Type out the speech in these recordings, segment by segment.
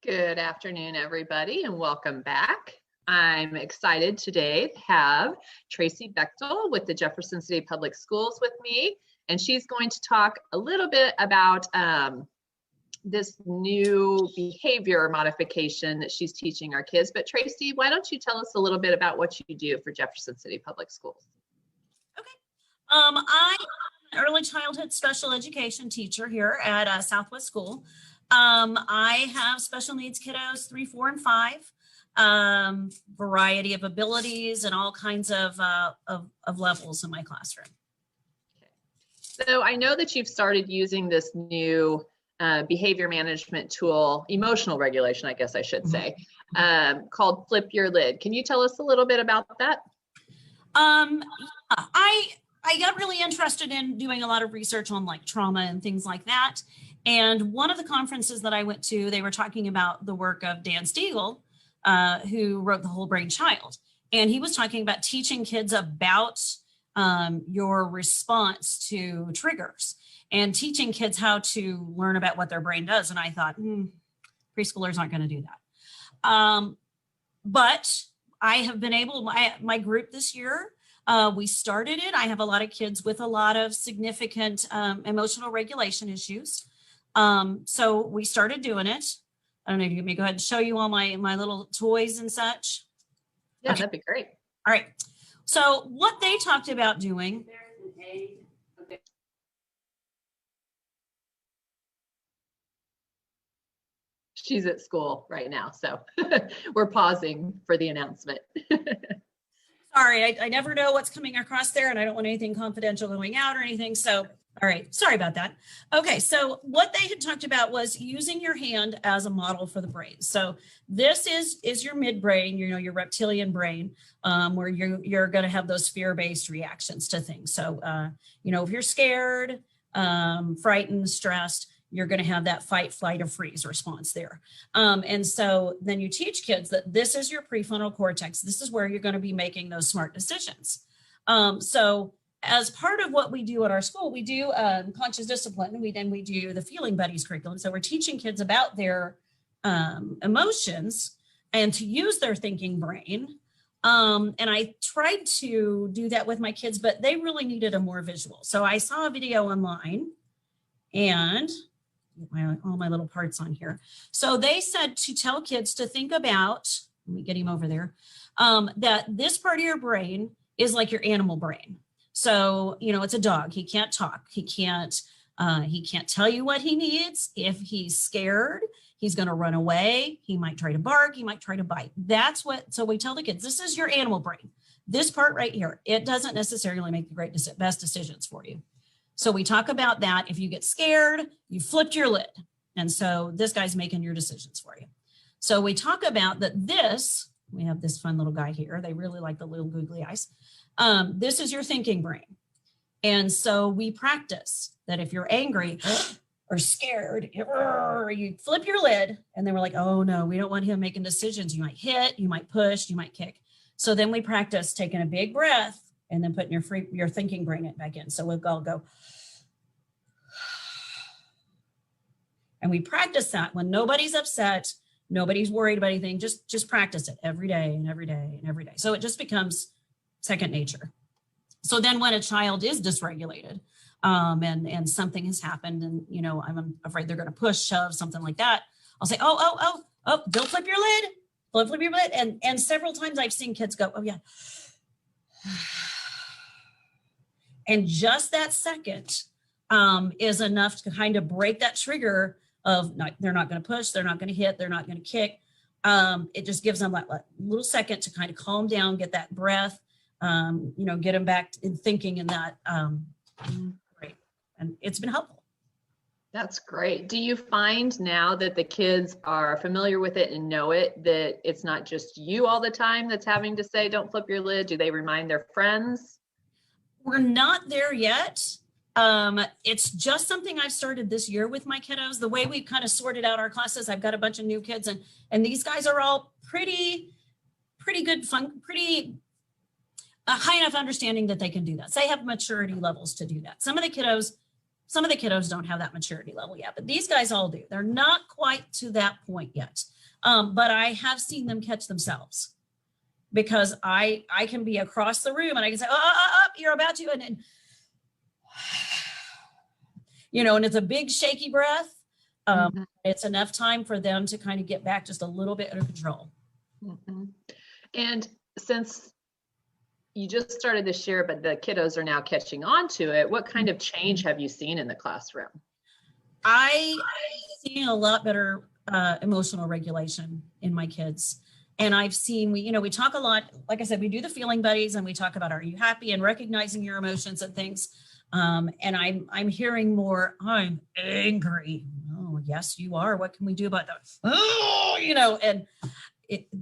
Good afternoon, everybody, and welcome back. I'm excited today to have Tracey Bechtel with the Jefferson City Public Schools with me, and she's going to talk a little bit about this new behavior modification that she's teaching our kids. But Tracey, why don't you tell us a little bit about what you do for Jefferson City Public Schools? Okay. I'm an early childhood special education teacher here at Southwest School. I have special needs kiddos 3, 4, and 5, variety of abilities and all kinds of levels in my classroom. Okay. So I know that you've started using this new behavior management tool, emotional regulation, I guess I should say, called Flip Your Lid. Can you tell us a little bit about that? I got really interested in doing a lot of research on like trauma and things like that. And one of the conferences that I went to, they were talking about the work of Dan Stiegel, who wrote The Whole Brain Child. And he was talking about teaching kids about your response to triggers and teaching kids how to learn about what their brain does. And I thought, preschoolers aren't going to do that. But I have been able, my group this year, we started it. I have a lot of kids with a lot of significant emotional regulation issues. So we started doing it. I don't know if you can go ahead and show you all my little toys and such. Yeah, okay. That'd be great. All right. So what they talked about doing. She's at school right now, so we're pausing for the announcement. Sorry, I never know what's coming across there, and I don't want anything confidential going out or anything. So, all right, sorry about that. Okay, so what they had talked about was using your hand as a model for the brain. So this is your midbrain, your reptilian brain, where you're going to have those fear-based reactions to things. So, if you're scared, frightened, stressed, you're going to have that fight, flight, or freeze response there. And so then you teach kids that this is your prefrontal cortex. This is where you're going to be making those smart decisions. So as part of what we do at our school, we do conscious discipline. We do the Feeling Buddies curriculum. So we're teaching kids about their emotions and to use their thinking brain. And I tried to do that with my kids, but they really needed a more visual. So I saw a video online and all my little parts on here. So they said to tell kids to think about, let me get him over there, that this part of your brain is like your animal brain. So, it's a dog. He can't talk. He can't tell you what he needs. If he's scared, he's going to run away. He might try to bark. He might try to bite. So we tell the kids, this is your animal brain. This part right here, it doesn't necessarily make the best decisions for you. So we talk about that. If you get scared, you flipped your lid. And so this guy's making your decisions for you. So we talk about that we have this fun little guy here. They really like the little googly eyes. This is your thinking brain. And so we practice that if you're angry or scared, you flip your lid. And then we're like, oh no, we don't want him making decisions. You might hit, you might push, you might kick. So then we practice taking a big breath and then putting your thinking brain back in. So we'll all go. And we practice that when nobody's upset, nobody's worried about anything, just practice it every day and every day and every day. So it just becomes second nature. So then when a child is dysregulated and something has happened and, I'm afraid they're going to push, shove, something like that, I'll say, oh, don't flip your lid, flip your lid. And several times I've seen kids go, oh yeah. And just that second is enough to kind of break that trigger of they're not going to push, they're not going to hit, they're not going to kick. It just gives them that little second to kind of calm down, get that breath, get them back in thinking in that. Right. And it's been helpful. That's great. Do you find now that the kids are familiar with it and know it, that it's not just you all the time that's having to say, don't flip your lid? Do they remind their friends? We're not there yet. It's just something I've started this year with my kiddos. The way we've kind of sorted out our classes, I've got a bunch of new kids and these guys are all pretty good fun, pretty high enough understanding that they can do that. So they have maturity levels to do that. Some of the kiddos Some of the kiddos don't have that maturity level yet, but these guys all do. They're not quite to that point yet. But I have seen them catch themselves, because I can be across the room and I can say, oh, you're about to, and and it's a big shaky breath. It's enough time for them to kind of get back just a little bit under control. And since you just started this year, but the kiddos are now catching on to it, what kind of change have you seen in the classroom? I'm seeing a lot better emotional regulation in my kids. And I've seen, we talk a lot, like I said, we do the feeling buddies and we talk about, are you happy, and recognizing your emotions and things. And I'm hearing more, I'm angry. Oh, yes, you are. What can we do about that? Oh, and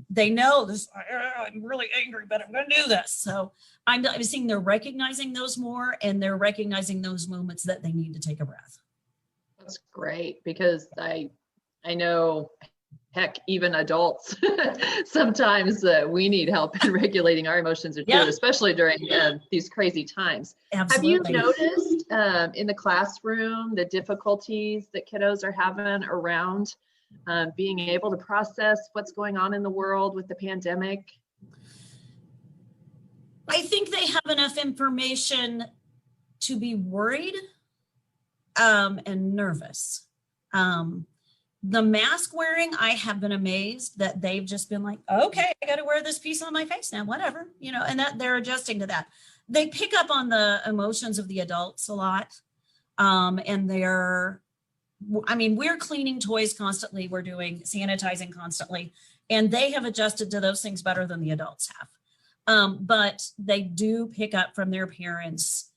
they know this, I'm really angry, but I'm going to do this. So I'm seeing they're recognizing those more, and they're recognizing those moments that they need to take a breath. That's great, because I know, heck, even adults, sometimes we need help in regulating our emotions too, especially during these crazy times. Absolutely. Have you noticed in the classroom the difficulties that kiddos are having around being able to process what's going on in the world with the pandemic? I think they have enough information to be worried and nervous. The mask wearing, I have been amazed that they've just been like, okay, I got to wear this piece on my face now, whatever, and that they're adjusting to that. They pick up on the emotions of the adults a lot. And we're cleaning toys constantly. We're doing sanitizing constantly, and they have adjusted to those things better than the adults have. But they do pick up from their parents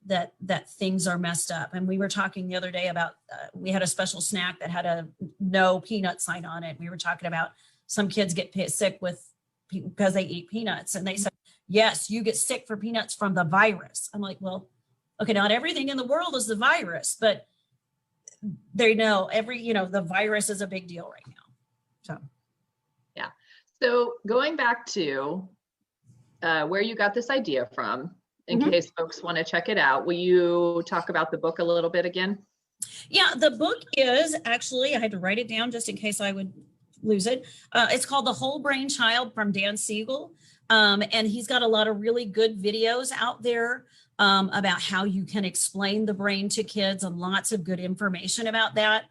that things are messed up. And we were talking the other day about, we had a special snack that had a no peanut sign on it. We were talking about some kids get sick because they eat peanuts, and they said, yes, you get sick for peanuts from the virus. I'm like, well, okay, not everything in the world is the virus, but they know the virus is a big deal right now. So. Yeah. So going back to where you got this idea from, in case folks want to check it out, will you talk about the book a little bit again? Yeah, the book is actually, I had to write it down just in case I would lose it. It's called The Whole Brain Child from Dan Siegel. And he's got a lot of really good videos out there about how you can explain the brain to kids, and lots of good information about that.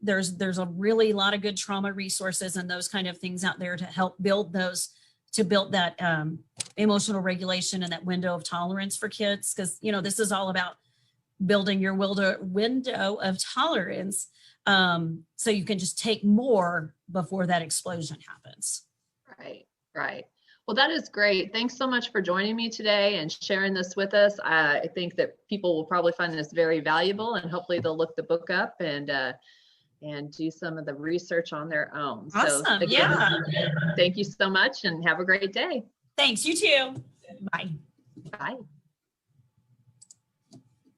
There's a really lot of good trauma resources and those kind of things out there to help build that emotional regulation and that window of tolerance for kids. Because, this is all about building your window of tolerance, so you can just take more before that explosion happens. Right. Well, that is great. Thanks so much for joining me today and sharing this with us. I think that people will probably find this very valuable, and hopefully they'll look the book up and do some of the research on their own. Awesome. So again, thank you so much, and have a great day. Thanks. You too. Bye. Bye.